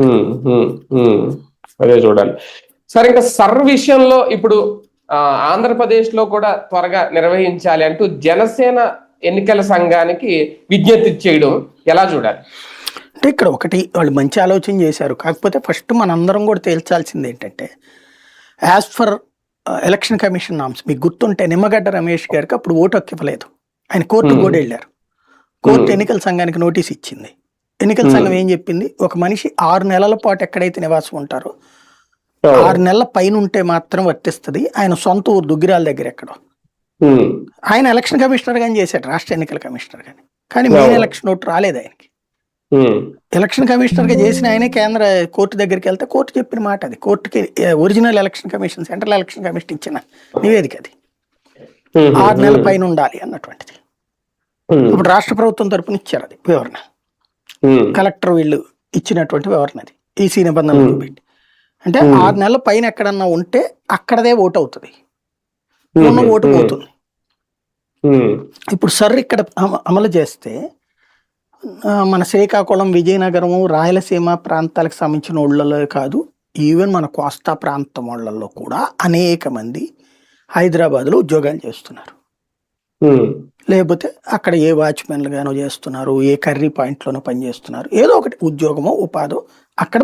అది. అదే చూడాలి. సరే, ఇంకా సర్ విషయంలో ఇప్పుడు ఆంధ్రప్రదేశ్ లో కూడా త్వరగా నిర్వహించాలి అంటూ జనసేన ఎన్నికల సంఘానికి విజ్ఞప్తి చేయడం ఎలా చూడాలి? అంటే ఇక్కడ ఒకటి వాళ్ళు మంచి ఆలోచన చేశారు. కాకపోతే ఫస్ట్ మనందరం కూడా తేల్చాల్సింది ఏంటంటే, as for election commission norms మీకు గుర్తుంటే నిమ్మగడ్డ రమేష్ గారికి అప్పుడు ఓటు హక్కు ఇవ్వలేదు. ఆయన కోర్టుకు కూడా వెళ్ళారు. కోర్టు ఎన్నికల సంఘానికి నోటీస్ ఇచ్చింది. ఎన్నికల సంఘం ఏం చెప్పింది, ఒక మనిషి 6 నెలల పాటు ఎక్కడైతే నివాసం ఉంటారో 6 నెలల పైన ఉంటే మాత్రం వర్తిస్తుంది. ఆయన సొంత ఊరు దుగ్గిరాల దగ్గర ఎక్కడో. ఆయన ఎలక్షన్ కమిషనర్ గాని చేశాడు, రాష్ట్ర ఎన్నికల కమిషనర్ గాని. కానీ మెయిన్ ఎలక్షన్ ఓటు రాలేదు ఆయనకి. ఎలక్షన్ కమిషనర్ గా చేసిన ఆయనే కేంద్ర కోర్టు దగ్గరికి వెళ్తే కోర్టు చెప్పిన మాట అది. కోర్టుకి original election commission, central election commission ఇచ్చిన నివేదిక అది. 6 నెలల పైన ఉండాలి అన్నటువంటిది. ఇప్పుడు రాష్ట్ర ప్రభుత్వం తరపున ఇచ్చారు అది వివరణ. కలెక్టర్ వీళ్ళు ఇచ్చినటువంటి వివరణ అది, ఈసీ నిబంధనలు పెట్టి. అంటే 6 నెలల పైన ఎక్కడన్నా ఉంటే అక్కడదే ఓటు అవుతుంది, ఉన్న ఓటు పోతుంది. ఇప్పుడు సర్ ఇక్కడ అమలు చేస్తే మన శ్రీకాకుళం, విజయనగరం, రాయలసీమ ప్రాంతాలకు సంబంధించిన ఊళ్ళలో కాదు, ఈవెన్ మన కోస్తా ప్రాంతం వాళ్ళల్లో కూడా అనేక మంది హైదరాబాద్లో ఉద్యోగాలు చేస్తున్నారు. లేకపోతే అక్కడ ఏ వాచ్మెన్లు గానో చేస్తున్నారు, ఏ కర్రీ పాయింట్లోనో పనిచేస్తున్నారు. ఏదో ఒకటి ఉద్యోగమో ఉపాధో అక్కడ